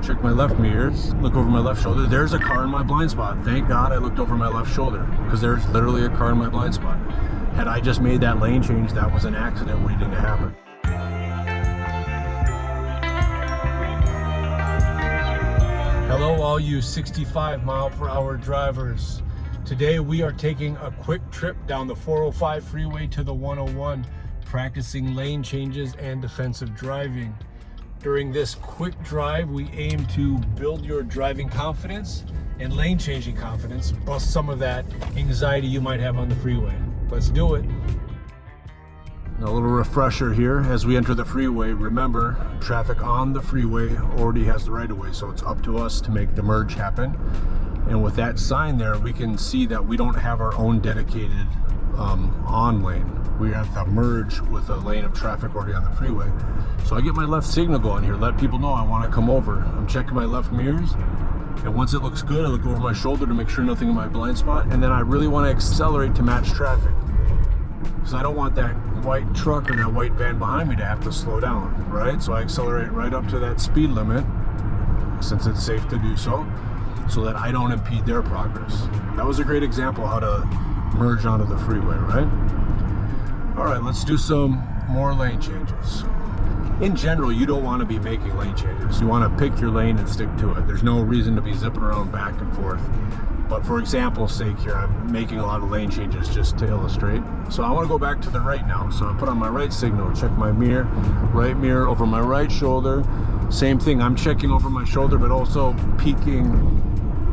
check my left mirrors, look over my left shoulder. There's a car in my blind spot. Thank God I looked over my left shoulder, because there's literally a car in my blind spot. Had I just made that lane change, that was an accident waiting to happen. Hello all you 65-mile-per-hour drivers. Today we are taking a quick trip down the 405 freeway to the 101, practicing lane changes and defensive driving. During this quick drive, we aim to build your driving confidence and lane changing confidence, bust some of that anxiety you might have on the freeway. Let's do it. A little refresher here as we enter the freeway. Remember, traffic on the freeway already has the right of way, so it's up to us to make the merge happen. And with that sign there, we can see that we don't have our own dedicated on lane. We have to merge with a lane of traffic already on the freeway. So I get my left signal going here, let people know I want to come over. I'm checking my left mirrors, and once it looks good, I look over my shoulder to make sure nothing in my blind spot, and then I really want to accelerate to match traffic, because I don't want that white truck or that white van behind me to have to slow down, right? So I accelerate right up to that speed limit, since it's safe to do so that I don't impede their progress. That was a great example how to merge onto the freeway, right? All right, let's do some more lane changes. In general, you don't want to be making lane changes. You want to pick your lane and stick to it. There's no reason to be zipping around back and forth. But for example's sake here, I'm making a lot of lane changes just to illustrate. So I want to go back to the right now. So I put on my right signal, check my mirror, right mirror over my right shoulder. Same thing, I'm checking over my shoulder, but also peeking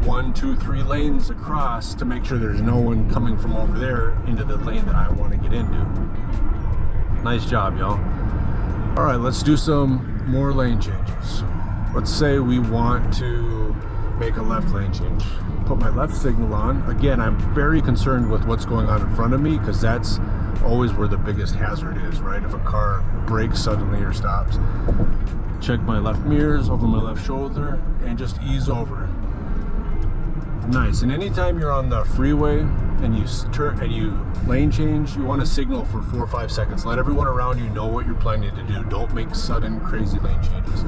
1, 2, 3 lanes across to make sure there's no one coming from over there into the lane that I want to get into. Nice job, y'all. All right, let's do some more lane changes. Let's say we want to make a left lane change. Put my left signal on. Again, I'm very concerned with what's going on in front of me, because that's always where the biggest hazard is, right? If a car brakes suddenly or stops. Check my left mirrors over my left shoulder and just ease over. Nice. And anytime you're on the freeway and you lane change, you want to signal for 4 or 5 seconds. Let everyone around you know what you're planning to do. Don't make sudden crazy lane changes.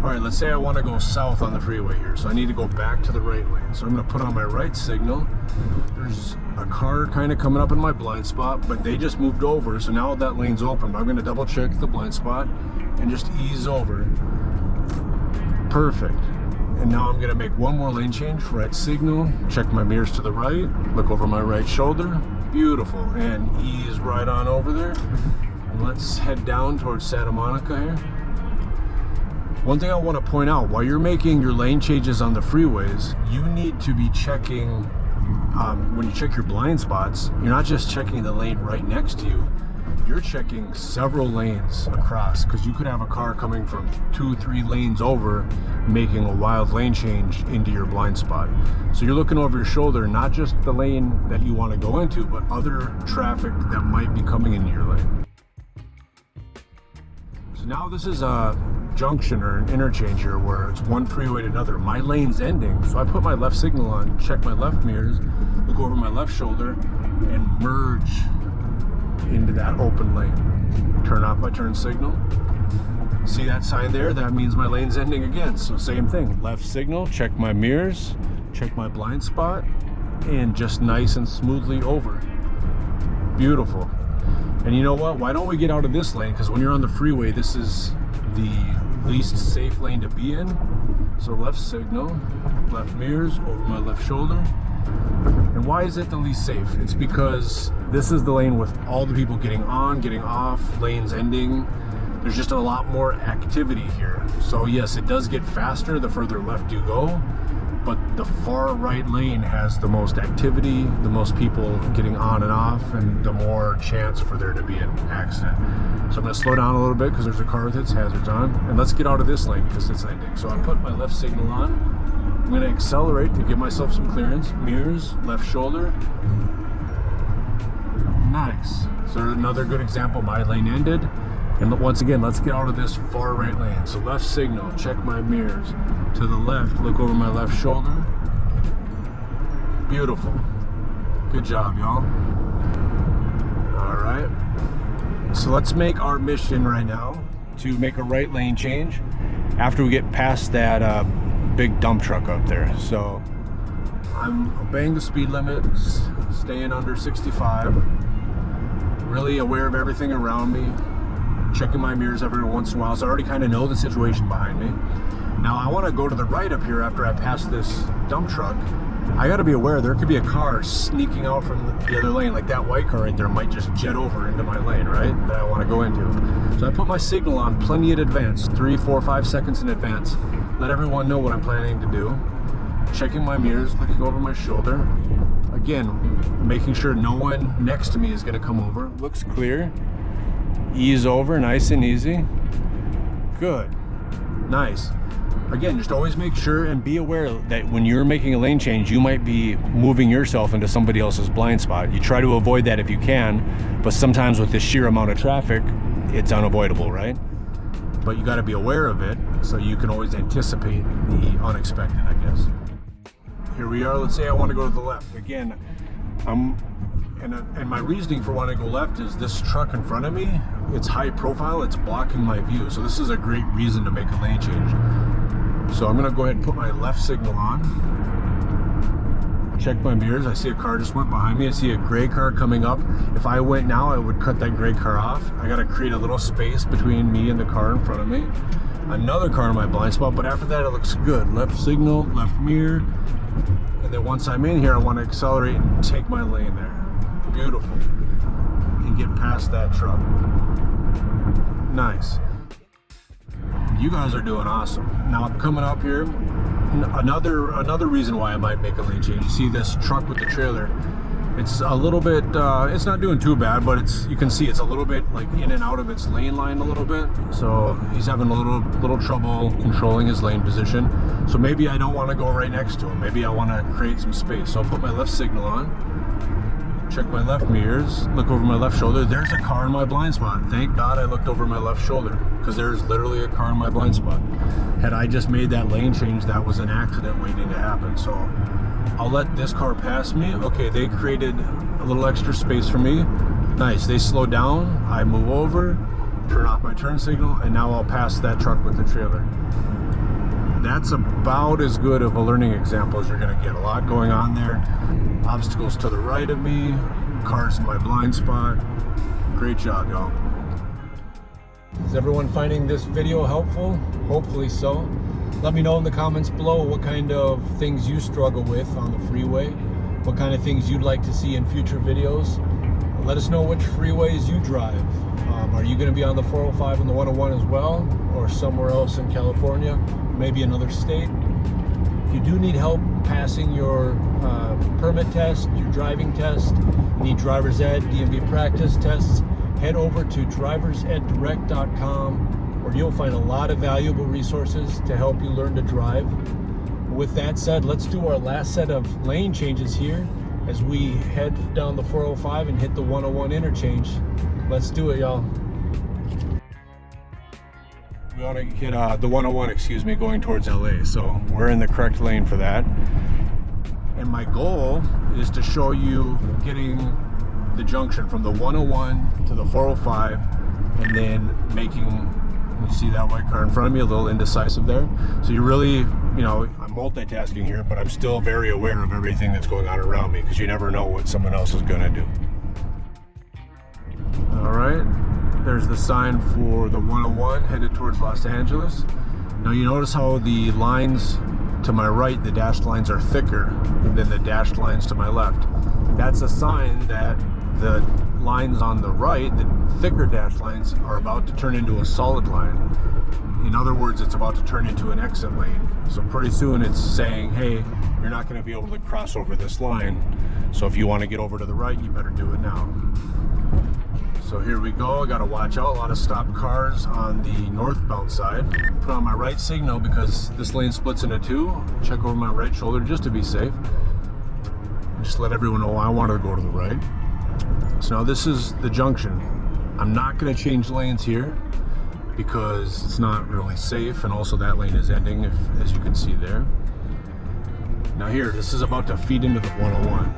All right, let's say I want to go south on the freeway here, so I need to go back to the right lane. So I'm going to put on my right signal. There's a car kind of coming up in my blind spot, but they just moved over, so now that lane's open. I'm going to double check the blind spot and just ease over. Perfect. And now I'm going to make one more lane change. Right signal, check my mirrors to the right, look over my right shoulder. Beautiful. And ease right on over there. And let's head down towards Santa Monica here. One thing I want to point out, while you're making your lane changes on the freeways, you need to be checking, when you check your blind spots, you're not just checking the lane right next to you. You're checking several lanes across, because you could have a car coming from 2, 3 lanes over making a wild lane change into your blind spot. So you're looking over your shoulder, not just the lane that you want to go into, but other traffic that might be coming into your lane. So now this is a junction or an interchange here where it's one freeway to another. My lane's ending, so I put my left signal on, check my left mirrors, look over my left shoulder, and merge into that open lane. Turn off my turn signal. See that sign there? That means my lane's ending again. So same thing, left signal, check my mirrors, check my blind spot, and just nice and smoothly over. Beautiful. And you know what? Why don't we get out of this lane? Because when you're on the freeway, this is the least safe lane to be in. So left signal, left mirrors, over my left shoulder. And why is it the least safe? It's because this is the lane with all the people getting on, getting off, lanes ending. There's just a lot more activity here. So yes, it does get faster the further left you go, but the far right lane has the most activity, the most people getting on and off, and the more chance for there to be an accident. So I'm going to slow down a little bit because there's a car with its hazards on, and let's get out of this lane because it's ending. So I put my left signal on. I'm going to accelerate to give myself some clearance. Mirrors, left shoulder. Nice. So another good example, my lane ended. And once again, let's get out of this far right lane. So left signal, check my mirrors. To the left, look over my left shoulder. Beautiful. Good job, y'all. All right. So let's make our mission right now to make a right lane change. after we get past that big dump truck up there. So I'm obeying the speed limit, staying under 65, really aware of everything around me, checking my mirrors every once in a while, so I already kind of know the situation behind me. Now I want to go to the right up here after I pass this dump truck. I got to be aware there could be a car sneaking out from the other lane, like that white car right there might just jet over into my lane, right, that I want to go into. So I put my signal on plenty in advance, 3, 4, 5 seconds in advance. Let everyone know what I'm planning to do. Checking my mirrors, looking over my shoulder. Again, making sure no one next to me is going to come over. Looks clear. Ease over, nice and easy. Good. Nice. Again, just always make sure and be aware that when you're making a lane change, you might be moving yourself into somebody else's blind spot. You try to avoid that if you can, but sometimes with the sheer amount of traffic, it's unavoidable, right? But you got to be aware of it so you can always anticipate the unexpected, I guess. Here we are. Let's say I want to go to the left. Again, and my reasoning for wanting to go left is this truck in front of me, it's high profile, it's blocking my view. So this is a great reason to make a lane change. So I'm gonna go ahead and put my left signal on. Check my mirrors. I see a car just went behind me. I see a gray car coming up. If I went now, I would cut that gray car off. I gotta create a little space between me and the car in front of me. Another car in my blind spot, but after that it looks good. Left signal, left mirror. And then once I'm in here, I want to accelerate and take my lane there. Beautiful. And get past that truck. Nice. You guys are doing awesome. Now I'm coming up here. Another reason why I might make a lane change. You see this truck with the trailer. It's a little bit, it's not doing too bad, but you can see it's a little bit like in and out of its lane line a little bit. So he's having a little trouble controlling his lane position. So maybe I don't want to go right next to him. Maybe I want to create some space. So I'll put my left signal on, check my left mirrors, look over my left shoulder. There's a car in my blind spot. Thank God I looked over my left shoulder, because there's literally a car in my blind spot. Had I just made that lane change, that was an accident waiting to happen. So I'll let this car pass me. Okay, they created a little extra space for me. Nice, they slow down, I move over, turn off my turn signal, and now I'll pass that truck with the trailer. That's about as good of a learning example as you're gonna get. A lot going on there. Obstacles to the right of me, cars in my blind spot. Great job, y'all. Is everyone finding this video helpful? Hopefully so. Let me know in the comments below what kind of things you struggle with on the freeway, what kind of things you'd like to see in future videos. Let us know which freeways you drive. Are you going to be on the 405 and the 101 as well, or somewhere else in California, maybe another state? If you do need help passing your permit test, your driving test, you need driver's ed, DMV practice tests, head over to driverseddirect.com, where you'll find a lot of valuable resources to help you learn to drive. With that said, let's do our last set of lane changes here as we head down the 405 and hit the 101 interchange. Let's do it, y'all. We want to hit the 101, excuse me, going towards LA. So we're in the correct lane for that. And my goal is to show you getting the junction from the 101 to the 405, and then making, you see that white car in front of me, a little indecisive there. So you really, you know, I'm multitasking here, but I'm still very aware of everything that's going on around me, because you never know what someone else is going to do. All right, there's the sign for the 101 headed towards Los Angeles. Now you notice how the lines to my right, the dashed lines, are thicker than the dashed lines to my left. That's a sign that the lines on the right, the thicker dashed lines, are about to turn into a solid line. In other words, it's about to turn into an exit lane. So pretty soon it's saying, hey, you're not going to be able to cross over this line. So if you want to get over to the right, you better do it now. So here we go. I got to watch out. A lot of stopped cars on the northbound side. Put on my right signal because this lane splits into two. Check over my right shoulder just to be safe. Just let everyone know I want to go to the right. So now this is the junction. I'm not going to change lanes here because it's not really safe, and also that lane is ending, as you can see there. Now here, this is about to feed into the 101,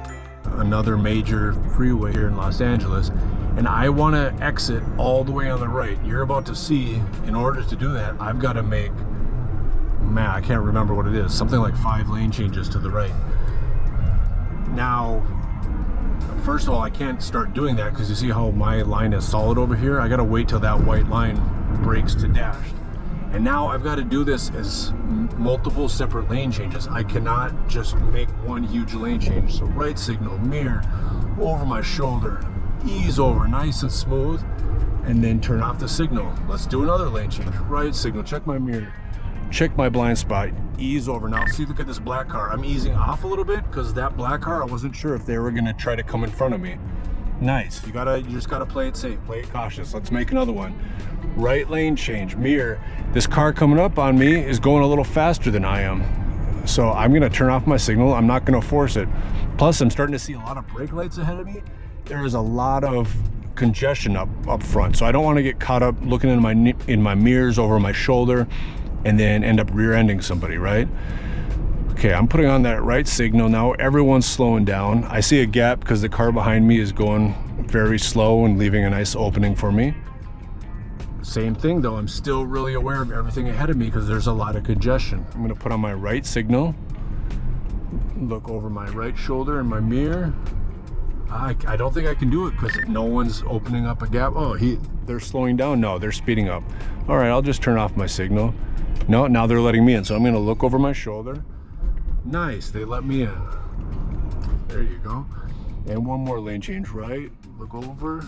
another major freeway here in Los Angeles, and I want to exit all the way on the right. You're about to see, in order to do that, I've got to make man, I can't remember what it is. Something like 5 lane changes to the right. Now, first of all, I can't start doing that because you see how my line is solid over here? I gotta wait till that white line breaks to dashed. And now I've got to do this as multiple separate lane changes. I cannot just make one huge lane change. So right signal, mirror, over my shoulder, ease over, nice and smooth, and then turn off the signal. Let's do another lane change. Right signal, check my mirror, check my blind spot, ease over. Now see, look at this black car. I'm easing off a little bit because that black car, I wasn't sure if they were gonna try to come in front of me. Nice, you just gotta play it safe, play it cautious. Let's make another one. Right lane change, mirror. This car coming up on me is going a little faster than I am. So I'm gonna turn off my signal. I'm not gonna force it. Plus, I'm starting to see a lot of brake lights ahead of me. There is a lot of congestion up front. So I don't wanna get caught up looking in my mirrors over my shoulder and then end up rear-ending somebody, right? Okay, I'm putting on that right signal. Now everyone's slowing down. I see a gap because the car behind me is going very slow and leaving a nice opening for me. Same thing though, I'm still really aware of everything ahead of me because there's a lot of congestion. I'm gonna put on my right signal, look over my right shoulder in my mirror. I don't think I can do it because no one's opening up a gap. Oh, they're slowing down. No, they're speeding up. All right, I'll just turn off my signal. No, now they're letting me in. So I'm gonna look over my shoulder. Nice, they let me in. There you go. And one more lane change, right? Look over.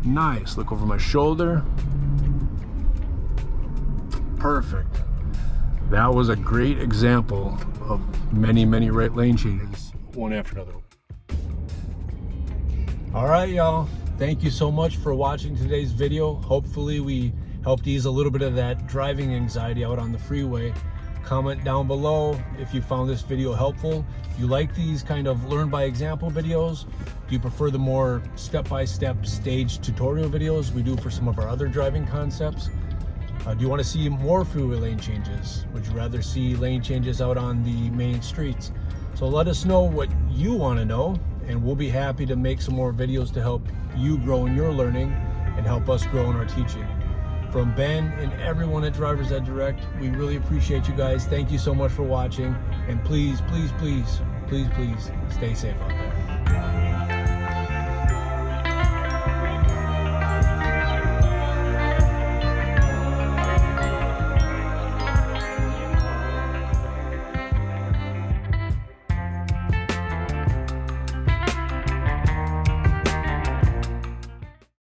Nice, look over my shoulder. Perfect. That was a great example of many, many right lane changes, one after another. All right, y'all. Thank you so much for watching today's video. Hopefully we helped ease a little bit of that driving anxiety out on the freeway. Comment down below if you found this video helpful. If you like these kind of learn by example videos, do you prefer the more step-by-step stage tutorial videos we do for some of our other driving concepts? Do you want to see more freeway lane changes? Would you rather see lane changes out on the main streets? So let us know what you want to know, and we'll be happy to make some more videos to help you grow in your learning and help us grow in our teaching. From Ben and everyone at Drivers Ed Direct, we really appreciate you guys. Thank you so much for watching. And please, please, please, please, please stay safe out there.